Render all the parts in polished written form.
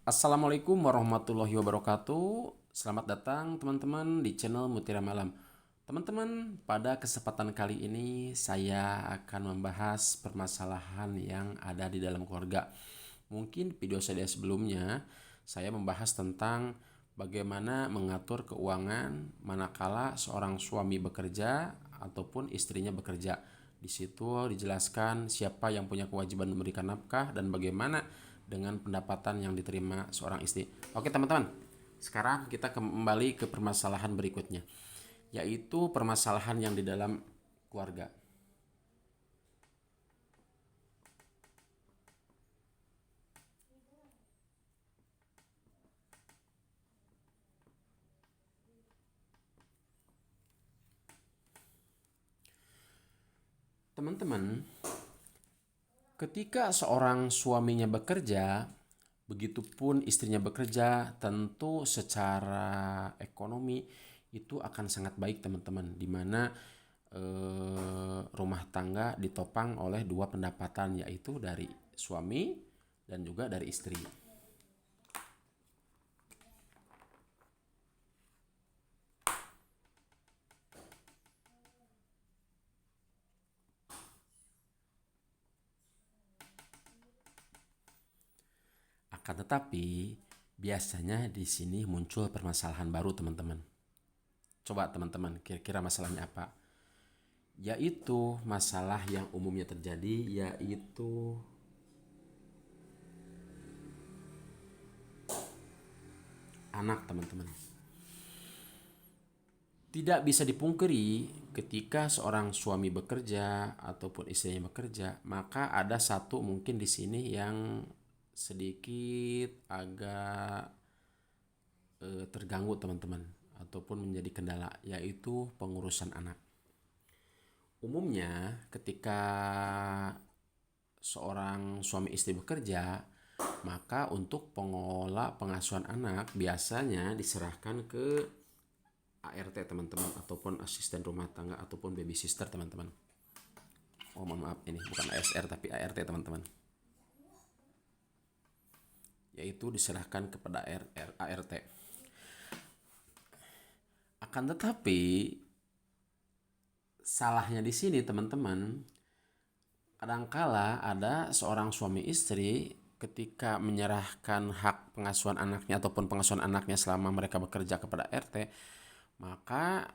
Assalamualaikum warahmatullahi wabarakatuh. Selamat datang teman-teman di channel Mutiara Malam. Teman-teman, pada kesempatan kali ini saya akan membahas permasalahan yang ada di dalam keluarga. Mungkin video saya sebelumnya saya membahas tentang bagaimana mengatur keuangan manakala seorang suami bekerja ataupun istrinya bekerja. Di situ dijelaskan siapa yang punya kewajiban memberikan nafkah dan bagaimana dengan pendapatan yang diterima seorang istri. Oke teman-teman, sekarang kita kembali ke permasalahan berikutnya, yaitu permasalahan yang di dalam keluarga. Teman-teman, ketika seorang suaminya bekerja, begitupun istrinya bekerja, tentu secara ekonomi itu akan sangat baik teman-teman, di mana rumah tangga ditopang oleh dua pendapatan, yaitu dari suami dan juga dari istri. Akan tetapi biasanya di sini muncul permasalahan baru teman-teman. Coba teman-teman kira-kira masalahnya apa? Yaitu masalah yang umumnya terjadi, yaitu anak teman-teman. Tidak bisa dipungkiri ketika seorang suami bekerja ataupun istrinya bekerja, maka ada satu mungkin di sini yang sedikit agak terganggu teman-teman ataupun menjadi kendala, yaitu pengurusan anak. Umumnya ketika seorang suami istri bekerja, maka untuk pengelola pengasuhan anak biasanya diserahkan ke ART teman-teman, ataupun asisten rumah tangga ataupun baby sister teman-teman. Oh mohon maaf, ini bukan ASR tapi ART teman-teman. Yaitu diserahkan kepada ART. Akan tetapi salahnya di sini teman-teman, kadangkala ada seorang suami istri ketika menyerahkan hak pengasuhan anaknya ataupun pengasuhan anaknya selama mereka bekerja kepada RT, maka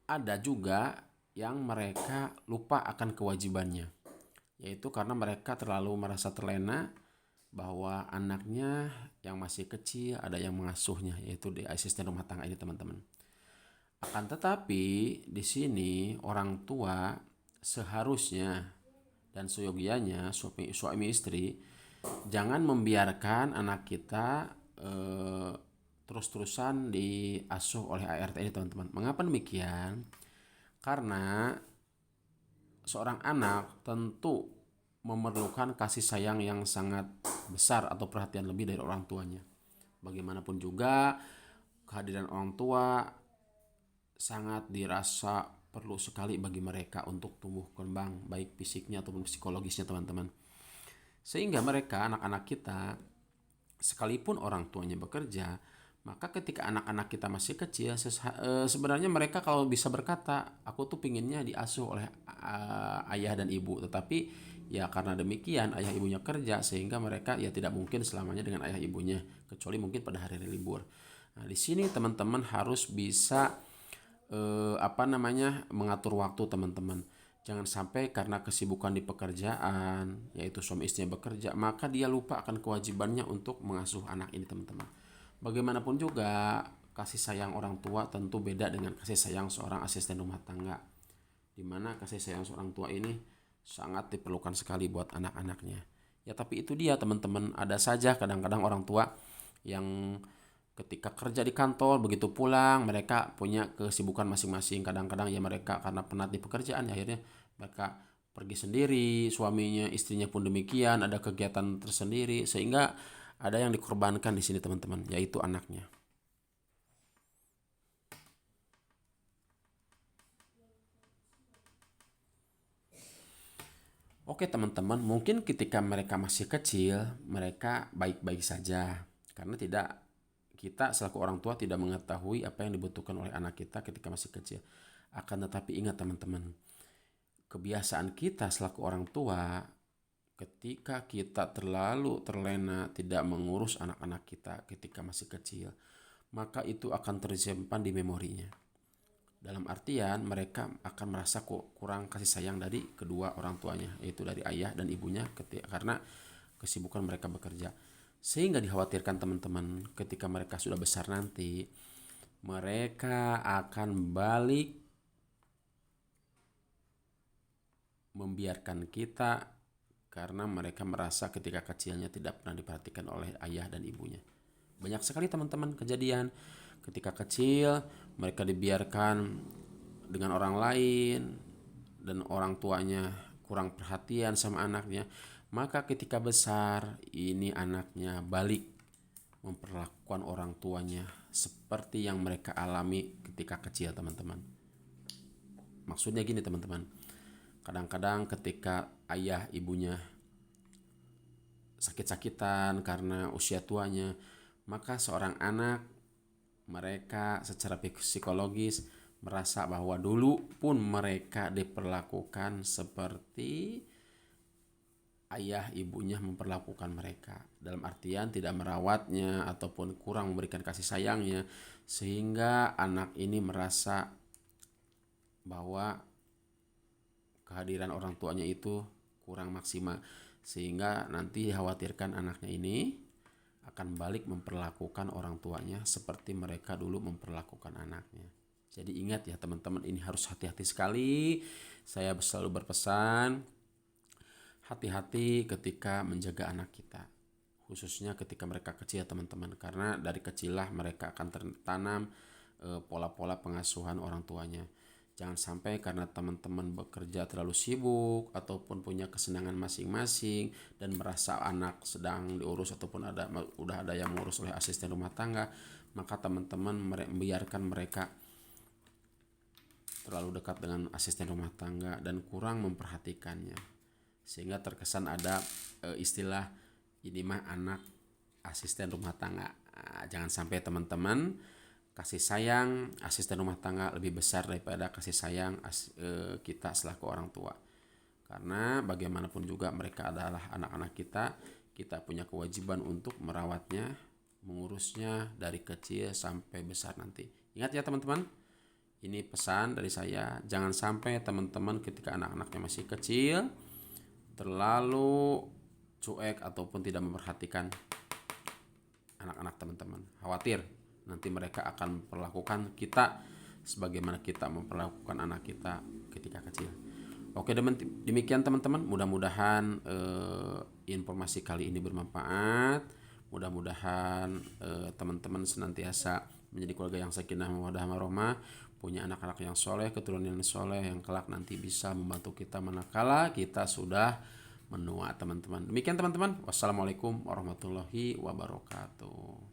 ada juga yang mereka lupa akan kewajibannya, yaitu karena mereka terlalu merasa terlena bahwa anaknya yang masih kecil ada yang mengasuhnya, yaitu di asisten rumah tangga ini teman-teman. Akan tetapi di sini orang tua seharusnya dan seyogianya suami istri jangan membiarkan anak kita terus-terusan diasuh oleh ART ini teman-teman. Mengapa demikian? Karena seorang anak tentu memerlukan kasih sayang yang sangat besar atau perhatian lebih dari orang tuanya. Bagaimanapun juga kehadiran orang tua sangat dirasa perlu sekali bagi mereka untuk tumbuh kembang baik fisiknya ataupun psikologisnya teman-teman. Sehingga mereka anak-anak kita sekalipun orang tuanya bekerja, maka ketika anak-anak kita masih kecil sebenarnya mereka kalau bisa berkata aku tuh pinginnya diasuh oleh ayah dan ibu, tetapi ya karena demikian ayah ibunya kerja sehingga mereka ya tidak mungkin selamanya dengan ayah ibunya kecuali mungkin pada hari libur. Nah, di sini teman-teman harus bisa mengatur waktu teman-teman. Jangan sampai karena kesibukan di pekerjaan, yaitu suami istrinya bekerja, maka dia lupa akan kewajibannya untuk mengasuh anak ini teman-teman. Bagaimanapun juga kasih sayang orang tua tentu beda dengan kasih sayang seorang asisten rumah tangga, di mana kasih sayang seorang tua ini sangat diperlukan sekali buat anak-anaknya. Ya tapi itu dia teman-teman, ada saja kadang-kadang orang tua yang ketika kerja di kantor begitu pulang mereka punya kesibukan masing-masing, kadang-kadang ya mereka karena penat di pekerjaan ya akhirnya mereka pergi sendiri, suaminya istrinya pun demikian ada kegiatan tersendiri sehingga ada yang dikorbankan di sini teman-teman, yaitu anaknya. Oke teman-teman, mungkin ketika mereka masih kecil, mereka baik-baik saja. Karena kita selaku orang tua tidak mengetahui apa yang dibutuhkan oleh anak kita ketika masih kecil. Akan tetapi ingat teman-teman, kebiasaan kita selaku orang tua ketika kita terlalu terlena tidak mengurus anak-anak kita ketika masih kecil, maka itu akan tersimpan di memorinya. Dalam artian mereka akan merasa kok kurang kasih sayang dari kedua orang tuanya, yaitu dari ayah dan ibunya karena kesibukan mereka bekerja. Sehingga dikhawatirkan teman-teman ketika mereka sudah besar nanti, mereka akan balik membiarkan kita karena mereka merasa ketika kecilnya tidak pernah diperhatikan oleh ayah dan ibunya. Banyak sekali teman-teman kejadian ketika kecil mereka dibiarkan dengan orang lain dan orang tuanya kurang perhatian sama anaknya. Maka ketika besar ini anaknya balik memperlakukan orang tuanya seperti yang mereka alami ketika kecil teman-teman. Maksudnya gini teman-teman, kadang-kadang ketika ayah ibunya sakit-sakitan karena usia tuanya, maka seorang anak mereka secara psikologis merasa bahwa dulu pun mereka diperlakukan seperti ayah ibunya memperlakukan mereka, dalam artian tidak merawatnya ataupun kurang memberikan kasih sayangnya, sehingga anak ini merasa bahwa kehadiran orang tuanya itu kurang maksimal, sehingga nanti dikhawatirkan anaknya ini akan balik memperlakukan orang tuanya seperti mereka dulu memperlakukan anaknya. Jadi ingat ya teman-teman, ini harus hati-hati sekali. Saya selalu berpesan, hati-hati ketika menjaga anak kita, khususnya ketika mereka kecil teman-teman, karena dari kecillah mereka akan tertanam pola-pola pengasuhan orang tuanya. Jangan sampai karena teman-teman bekerja terlalu sibuk ataupun punya kesenangan masing-masing dan merasa anak sedang diurus ataupun udah ada yang mengurus oleh asisten rumah tangga, maka teman-teman membiarkan mereka terlalu dekat dengan asisten rumah tangga dan kurang memperhatikannya, sehingga terkesan ada istilah ini mah anak asisten rumah tangga. Jangan sampai teman-teman, kasih sayang asisten rumah tangga lebih besar daripada kasih sayang kita selaku orang tua. Karena bagaimanapun juga mereka adalah anak-anak kita, kita punya kewajiban untuk merawatnya, mengurusnya dari kecil sampai besar nanti. Ingat ya teman-teman, ini pesan dari saya, jangan sampai teman-teman ketika anak-anaknya masih kecil terlalu cuek ataupun tidak memperhatikan anak-anak teman-teman. Khawatir nanti mereka akan memperlakukan kita sebagaimana kita memperlakukan anak kita ketika kecil. Oke, demikian teman-teman, mudah-mudahan informasi kali ini bermanfaat. Mudah-mudahan teman-teman senantiasa menjadi keluarga yang sakinah mawaddah warahmah, punya anak-anak yang soleh, keturunan yang soleh, yang kelak nanti bisa membantu kita manakala kita sudah menua teman-teman. Demikian teman-teman, wassalamualaikum warahmatullahi wabarakatuh.